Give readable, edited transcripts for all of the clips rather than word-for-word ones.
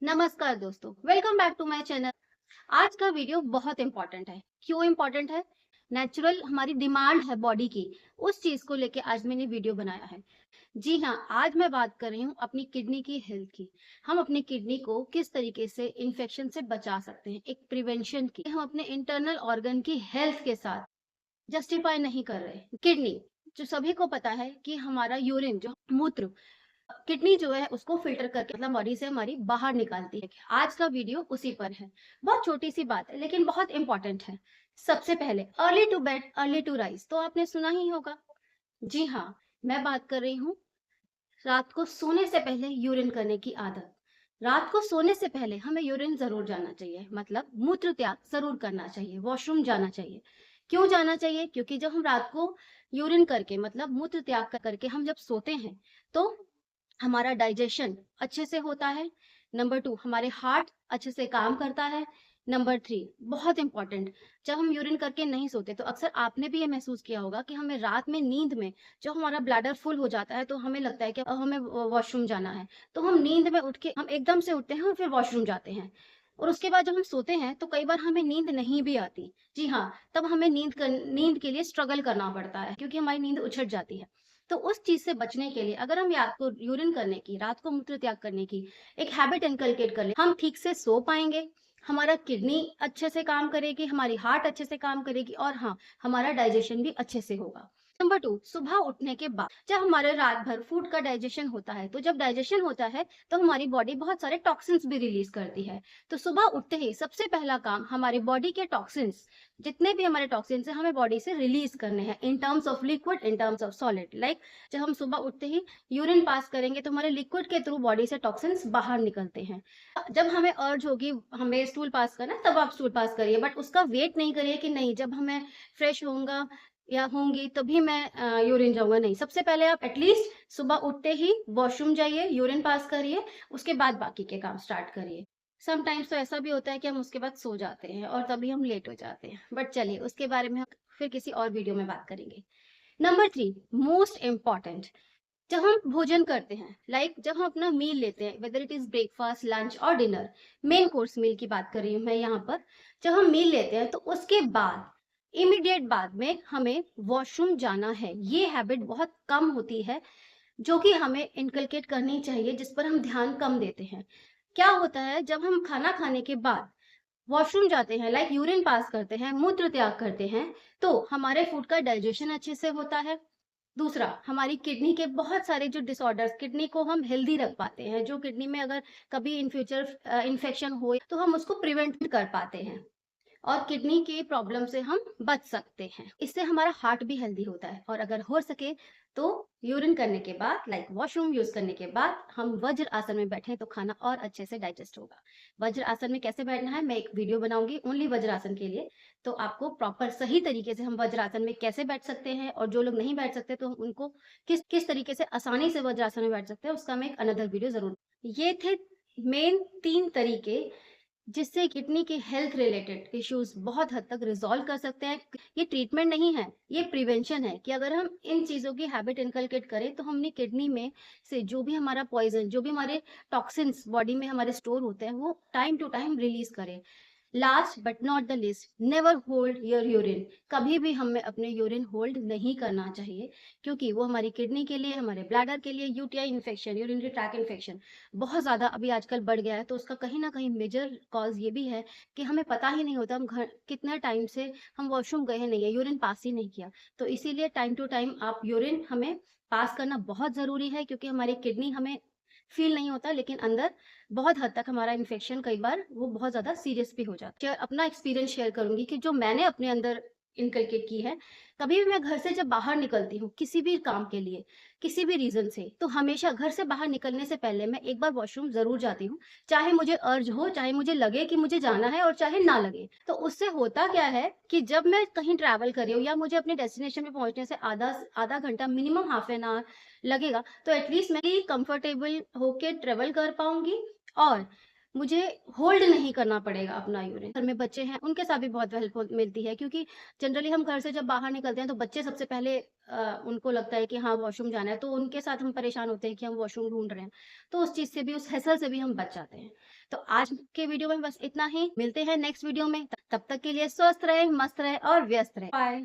नमस्कार दोस्तों, welcome back to my channel. आज का वीडियो बहुत इंपॉर्टेंट है। क्यों इंपॉर्टेंट है? नेचुरल हमारी डिमांड है बॉडी की, उस चीज को लेके आज मैंने वीडियो बनाया है। जी हाँ, आज मैं बात कर रही हूँ अपनी किडनी की हेल्थ की। हम अपनी किडनी को किस तरीके से इन्फेक्शन से बचा सकते हैं, एक प्रिवेंशन की। हम अपने इंटरनल ऑर्गन की हेल्थ के साथ जस्टिफाई नहीं कर रहे। किडनी, जो सभी को पता है कि हमारा यूरिन, जो मूत्र, किडनी जो है उसको फिल्टर करके मतलब बॉडी से हमारी बाहर निकालती है। आज का वीडियो उसी पर है। बहुत छोटी सी बात है लेकिन बहुत इंपॉर्टेंट है। सबसे पहले early to bed early to rise तो आपने सुना ही होगा। जी हाँ, मैं बात कर रही हूँ रात को सोने से पहले यूरिन करने की आदत। रात को सोने से पहले हमें यूरिन जरूर जाना चाहिए, मतलब मूत्र त्याग जरूर करना चाहिए, वॉशरूम जाना चाहिए। क्यों जाना चाहिए? क्योंकि जब हम रात को यूरिन करके मतलब मूत्र त्याग करके हम जब सोते हैं तो हमारा डाइजेशन अच्छे से होता है। नंबर 2, हमारे हार्ट अच्छे से काम करता है। नंबर 3, बहुत इंपॉर्टेंट, जब हम यूरिन करके नहीं सोते तो अक्सर आपने भी ये महसूस किया होगा कि हमें रात में नींद में जब हमारा ब्लैडर फुल हो जाता है तो हमें लगता है कि अब हमें वॉशरूम जाना है। तो हम नींद में उठ के हम एकदम से उठते हैं और फिर वॉशरूम जाते हैं। और उसके बाद जब हम सोते हैं तो कई बार हमें नींद नहीं भी आती। जी हाँ, तब हमें नींद के लिए स्ट्रगल करना पड़ता है क्योंकि हमारी नींद उछट जाती है। तो उस चीज़ से बचने के लिए अगर हम रात को यूरिन करने की, रात को मूत्र त्याग करने की एक हैबिट इनकलकेट कर लें, हम ठीक से सो पाएँगे, हमारा किडनी अच्छे से काम करेगी, हमारी हार्ट अच्छे से काम करेगी और हाँ, हमारा डाइजेशन भी अच्छे से होगा। नंबर 2, सुबह उठने के बाद जब हमारे रात भर फूड का डाइजेशन होता है, तो जब डाइजेशन होता है, तो हमारी बॉडी बहुत सारे टॉक्सिन्स भी रिलीज़ करती है। तो सुबह उठते ही सबसे पहला काम हमारी बॉडी के टॉक्सिन्स, जितने भी हमारे टॉक्सिन्स हैं, हमें बॉडी से रिलीज़ करने हैं in terms of liquid, in terms of solid. Like जब हम सुबह उठते ही यूरिन पास करेंगे तो हमारे लिक्विड के थ्रू बॉडी से टॉक्सिन्स बाहर निकलते हैं। जब हमें अर्ज होगी हमें स्टूल पास करना है, तब आप स्टूल पास करिए, बट उसका वेट नहीं करिए कि नहीं जब हमें फ्रेश होऊँगा या होंगी तभी मैं यूरिन जाऊँगा, नहीं। सबसे पहले आप एटलीस्ट सुबह उठते ही वॉशरूम जाइए, यूरिन पास करिए, उसके बाद बाकी के काम स्टार्ट करिए। समटाइम्स तो ऐसा भी होता है कि हम उसके बाद सो जाते हैं और तभी हम लेट हो जाते हैं। बट चलिए उसके बारे में हम फिर किसी और वीडियो में बात करेंगे। नंबर 3, मोस्ट इम्पोर्टेंट, जब हम भोजन करते हैं, लाइक जब हम अपना मील लेते हैं, whether it is breakfast, lunch और डिनर, मेन कोर्स मील की बात कर रही हूँ मैं यहाँ पर। जब हम मील लेते हैं तो उसके बाद इमीडिएट बाद में हमें वॉशरूम जाना है। ये हैबिट बहुत कम होती है जो कि हमें इनकलकेट करनी चाहिए, जिस पर हम ध्यान कम देते हैं। क्या होता है जब हम खाना खाने के बाद वॉशरूम जाते हैं, लाइक यूरिन पास करते हैं, मूत्र त्याग करते हैं, तो हमारे फूड का डाइजेशन अच्छे से होता है। दूसरा, हमारी किडनी के बहुत सारे जो डिसऑर्डर्स, किडनी को हम हेल्दी रख पाते हैं, जो किडनी में अगर कभी इन फ्यूचर इन्फेक्शन हो तो हम उसको प्रिवेंट कर पाते हैं और किडनी की प्रॉब्लम से हम बच सकते हैं। इससे हमारा हार्ट भी हेल्दी होता है और अगर हो सके तो यूरिन करने के बाद, लाइक वॉशरूम यूज करने के बाद हम वज्र आसन में बैठें तो खाना और अच्छे से डाइजेस्ट होगा। वज्र आसन में कैसे बैठना है मैं एक वीडियो बनाऊंगी ओनली वज्र आसन के लिए। तो आपको प्रॉपर सही तरीके से हम वज्र आसन में कैसे बैठ सकते हैं और जो लोग नहीं बैठ सकते तो उनको किस किस तरीके से आसानी से वज्र आसन में बैठ सकते हैं, उसका मैं एक अनदर वीडियो जरूर। ये थे मेन 3 तरीके जिससे किडनी के हेल्थ रिलेटेड इश्यूज बहुत हद तक रिजॉल्व कर सकते हैं। ये ट्रीटमेंट नहीं है, ये प्रिवेंशन है कि अगर हम इन चीज़ों की हैबिट इनकलकेट करें तो हमने किडनी में से जो भी हमारा पॉइजन, जो भी हमारे टॉक्सिन्स बॉडी में हमारे स्टोर होते हैं, वो टाइम टू टाइम रिलीज करें। Last but not the list, never hold your urine. कभी भी हमें अपने यूरिन होल्ड नहीं करना चाहिए क्योंकि वो हमारी किडनी के लिए, हमारे ब्लैडर के लिए UTI infection, urinary track infection बहुत ज़्यादा अभी आजकल बढ़ गया है। तो उसका कहीं ना कहीं मेजर कॉज ये भी है कि हमें पता ही नहीं होता हम घर कितने टाइम से हम वॉशरूम गए नहीं है, यूरिन पास ही नहीं किया। तो इसीलिए टाइम टू टाइम आप यूरिन हमें पास करना बहुत ज़रूरी है क्योंकि हमारी किडनी हमें फील नहीं होता लेकिन अंदर बहुत हद तक हमारा इन्फेक्शन कई बार वो बहुत ज़्यादा सीरियस भी हो जाता है। अपना एक्सपीरियंस शेयर करूँगी कि जो मैंने अपने अंदर इनकलकेट की है। कभी भी मैं घर से जब बाहर निकलती हूँ किसी भी काम के लिए, किसी भी रीज़न से, तो हमेशा घर से बाहर निकलने से पहले मैं एक बार वॉशरूम ज़रूर जाती हूँ। चाहे मुझे अर्ज हो, चाहे मुझे लगे कि मुझे जाना है और चाहे ना लगे। तो उससे होता क्या है कि जब मैं कहीं ट्रैवल कर रही हूँ या मुझे अपने डेस्टिनेशन पे पहुँचने से आधा आधा घंटा, मिनिमम हाफ एन आवर लगेगा, तो एटलीस्ट मैं कंफर्टेबल होके ट्रेवल कर पाऊँगी और मुझे होल्ड नहीं करना पड़ेगा अपना यूरिन। घर में बच्चे हैं, उनके साथ भी बहुत हेल्प मिलती है, क्योंकि जनरली हम घर से जब बाहर निकलते हैं तो बच्चे सबसे पहले उनको लगता है कि हाँ, वॉशरूम जाना है, तो उनके साथ हम परेशान होते हैं कि हम वॉशरूम ढूँढ रहे हैं। तो उस चीज़ से भी, उस हैसल से भी हम बच जाते हैं। तो आज के वीडियो में बस इतना ही। मिलते हैं नेक्स्ट वीडियो में। तब तक के लिए स्वस्थ रहें, मस्त रहें और व्यस्त रहें। बाय।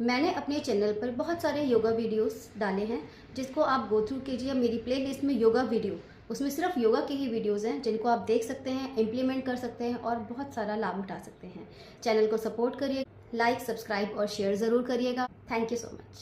मैंने अपने चैनल पर बहुत सारे योगा वीडियोस डाले हैं, जिसको आप गो थ्रू कीजिए। मेरी प्लेलिस्ट में योगा वीडियो, उसमें सिर्फ योगा के ही वीडियोस हैं, जिनको आप देख सकते हैं, इम्प्लीमेंट कर सकते हैं और बहुत सारा लाभ उठा सकते हैं। चैनल को सपोर्ट करिए, लाइक, सब्सक्राइब और शेयर ज़रूर करिएगा। Thank you so much.